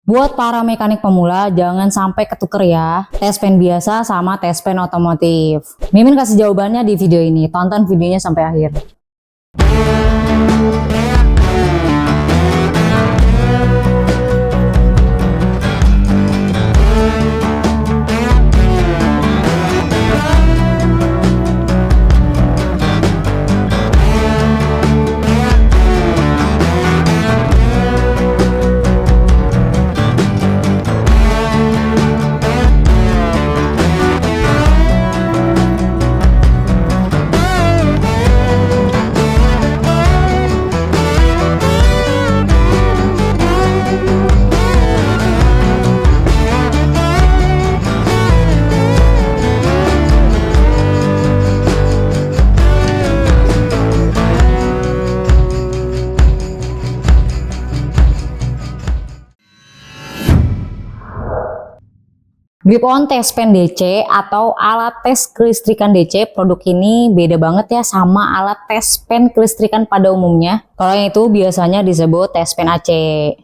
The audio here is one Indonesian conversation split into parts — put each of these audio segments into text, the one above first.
Buat para mekanik pemula, jangan sampai ketuker ya. Tes pen biasa sama tes pen otomotif. Mimin kasih jawabannya di video ini. Tonton videonya sampai akhir. Grip-on tes pen DC atau alat tes kelistrikan DC, produk ini beda banget ya sama alat tes pen kelistrikan pada umumnya. Kalau yang itu biasanya disebut tes pen AC.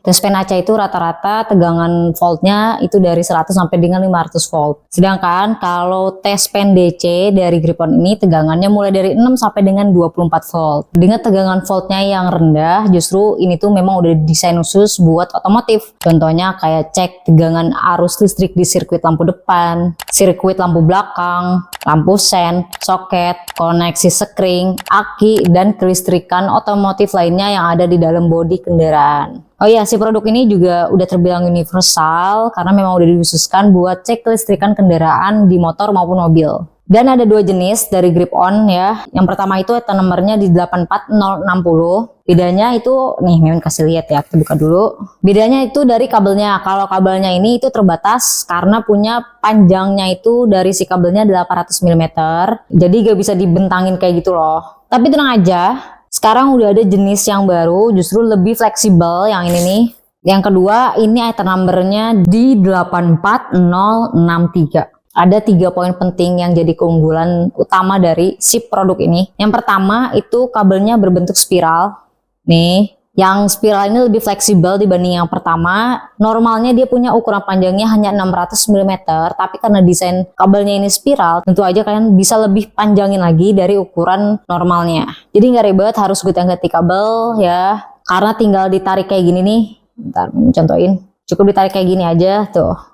Tes pen AC itu rata-rata tegangan voltnya itu dari 100 sampai dengan 500 volt. Sedangkan kalau tes pen DC dari Grip-on ini tegangannya mulai dari 6 sampai dengan 24 volt. Dengan tegangan voltnya yang rendah, justru ini tuh memang udah didesain khusus buat otomotif. Contohnya kayak cek tegangan arus listrik di sirkuit lampu depan, sirkuit lampu belakang, lampu sen, soket, koneksi sekring, aki, dan kelistrikan otomotif lainnya yang ada di dalam bodi kendaraan. Oh iya, si produk ini juga udah terbilang universal karena memang udah dikhususkan buat cek kelistrikan kendaraan di motor maupun mobil. Dan ada dua jenis dari Grip-on ya. Yang pertama itu nomornya di 84060. Bedanya itu, nih Mimin kasih lihat ya, kita buka dulu. Bedanya itu dari kabelnya. Kalau kabelnya ini itu terbatas karena punya panjangnya itu dari si kabelnya 800 mm. Jadi gak bisa dibentangin kayak gitu loh. Tapi tenang aja, sekarang udah ada jenis yang baru, justru lebih fleksibel yang ini nih. Yang kedua, ini item numbernya di 84063. Ada 3 poin penting yang jadi keunggulan utama dari si produk ini. Yang pertama itu kabelnya berbentuk spiral. Nih, yang spiral ini lebih fleksibel dibanding yang pertama. Normalnya dia punya ukuran panjangnya hanya 600 mm, tapi karena desain kabelnya ini spiral, tentu aja kalian bisa lebih panjangin lagi dari ukuran normalnya. Jadi nggak ribet harus gonta-ganti kabel ya, karena tinggal ditarik kayak gini nih. Bentar, contohin. Cukup ditarik kayak gini aja tuh.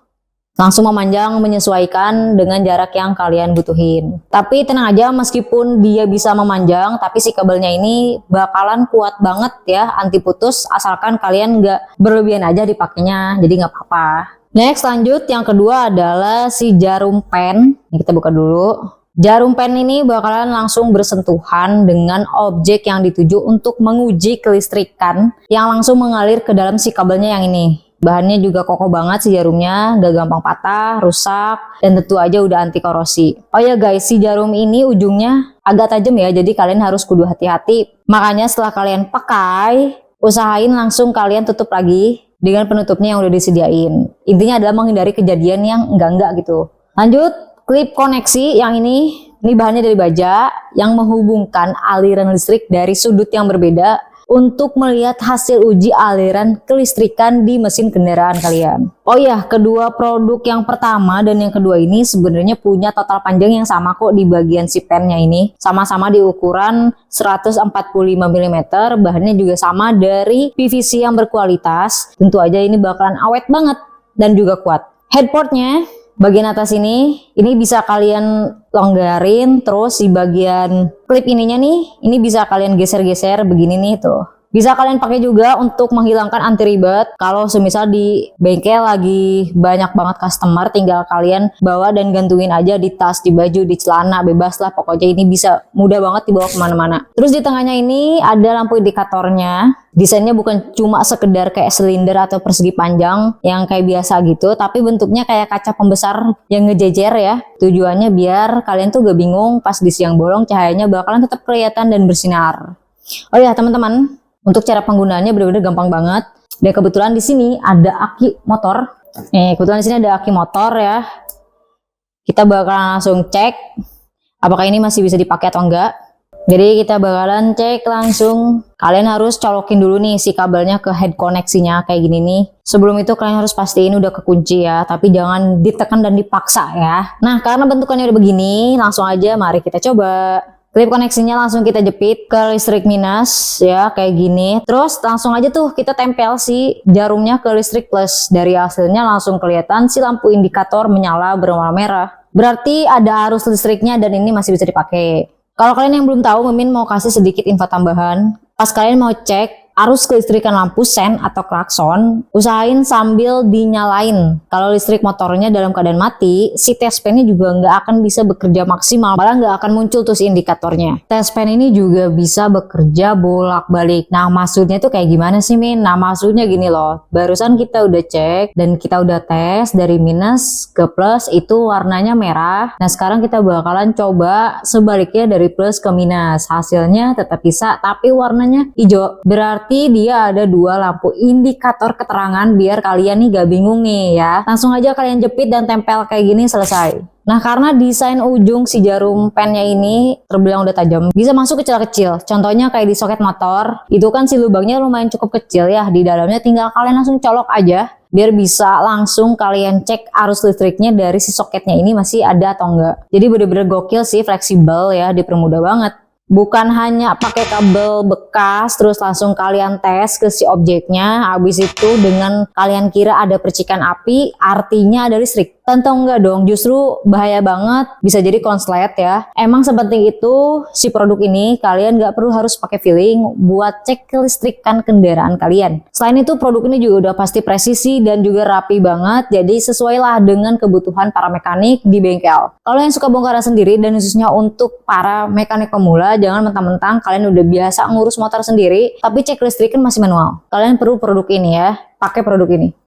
Langsung memanjang menyesuaikan dengan jarak yang kalian butuhin. Tapi tenang aja, meskipun dia bisa memanjang, tapi si kabelnya ini bakalan kuat banget ya, anti putus, asalkan kalian nggak berlebihan aja dipakainya, jadi nggak apa-apa. Next, lanjut yang kedua adalah si jarum pen. Ini kita buka dulu. Jarum pen ini bakalan langsung bersentuhan dengan objek yang dituju untuk menguji kelistrikan yang langsung mengalir ke dalam si kabelnya yang ini. Bahannya juga kokoh banget si jarumnya, gak gampang patah, rusak, dan tentu aja udah anti korosi. Oh ya guys, si jarum ini ujungnya agak tajam ya, jadi kalian harus kudu hati-hati. Makanya setelah kalian pakai, usahain langsung kalian tutup lagi dengan penutupnya yang udah disediain. Intinya adalah menghindari kejadian yang enggak-enggak gitu. Lanjut, klip koneksi yang ini bahannya dari baja yang menghubungkan aliran listrik dari sudut yang berbeda untuk melihat hasil uji aliran kelistrikan di mesin kendaraan kalian. Oh ya, kedua produk yang pertama dan yang kedua ini sebenarnya punya total panjang yang sama kok di bagian si pennya ini. Sama-sama di ukuran 145 mm, bahannya juga sama dari PVC yang berkualitas. Tentu aja ini bakalan awet banget dan juga kuat. Headportnya bagian atas ini bisa kalian longgarin, terus di bagian klip ininya nih, ini bisa kalian geser-geser begini nih tuh. Bisa kalian pakai juga untuk menghilangkan anti ribet. Kalau semisal di bengkel lagi banyak banget customer, tinggal kalian bawa dan gantungin aja di tas, di baju, di celana, bebas lah. Pokoknya ini bisa mudah banget dibawa kemana-mana. Terus di tengahnya ini ada lampu indikatornya. Desainnya bukan cuma sekedar kayak silinder atau persegi panjang yang kayak biasa gitu, tapi bentuknya kayak kaca pembesar yang ngejejer ya. Tujuannya biar kalian tuh gak bingung pas di siang bolong, cahayanya bakalan tetap kelihatan dan bersinar. Oh ya teman-teman, untuk cara penggunaannya benar-benar gampang banget. Dan kebetulan di sini ada aki motor. Kebetulan di sini ada aki motor ya. Kita bakalan langsung cek apakah ini masih bisa dipakai atau enggak. Jadi kita bakalan cek langsung. Kalian harus colokin dulu nih si kabelnya ke head koneksinya kayak gini nih. Sebelum itu kalian harus pastiin udah kekunci ya, tapi jangan ditekan dan dipaksa ya. Nah, karena bentukannya udah begini, langsung aja mari kita coba. Klip koneksinya langsung kita jepit ke listrik minus ya, kayak gini. Terus langsung aja tuh kita tempel si jarumnya ke listrik plus. Dari hasilnya langsung kelihatan si lampu indikator menyala berwarna merah. Berarti ada arus listriknya dan ini masih bisa dipakai. Kalau kalian yang belum tahu, Mimin mau kasih sedikit info tambahan. Pas kalian mau cek arus kelistrikan lampu sen atau klakson, usahain sambil dinyalain. Kalau listrik motornya dalam keadaan mati, si test pen-nya juga nggak akan bisa bekerja maksimal, malah nggak akan muncul tuh si indikatornya. Test pen ini juga bisa bekerja bolak-balik. Nah, maksudnya tuh kayak gimana sih, Min? Nah, maksudnya gini loh, barusan kita udah cek dan kita udah tes dari minus ke plus itu warnanya merah. Nah, sekarang kita bakalan coba sebaliknya dari plus ke minus. Hasilnya tetap bisa, tapi warnanya hijau. Berarti dia ada dua lampu indikator keterangan biar kalian nih gak bingung nih ya. Langsung aja kalian jepit dan tempel kayak gini, selesai. Nah, karena desain ujung si jarum pennya ini terbilang udah tajam, bisa masuk kecil-kecil. Contohnya kayak di soket motor, itu kan si lubangnya lumayan cukup kecil ya. Di dalamnya tinggal kalian langsung colok aja, biar bisa langsung kalian cek arus listriknya dari si soketnya ini masih ada atau enggak. Jadi bener-bener gokil sih, fleksibel ya, dipermudah banget. Bukan hanya pakai kabel bekas terus langsung kalian tes ke si objeknya, habis itu dengan kalian kira ada percikan api artinya ada listrik. Tentu enggak dong, justru bahaya banget, bisa jadi konslet ya. Emang sepenting itu si produk ini, kalian nggak perlu harus pakai feeling buat cek kelistrikan kendaraan kalian. Selain itu produk ini juga udah pasti presisi dan juga rapi banget, jadi sesuailah dengan kebutuhan para mekanik di bengkel. Kalau yang suka bongkaran sendiri dan khususnya untuk para mekanik pemula, jangan mentang-mentang kalian udah biasa ngurus motor sendiri, tapi cek listrikan masih manual. Kalian perlu produk ini ya, pakai produk ini.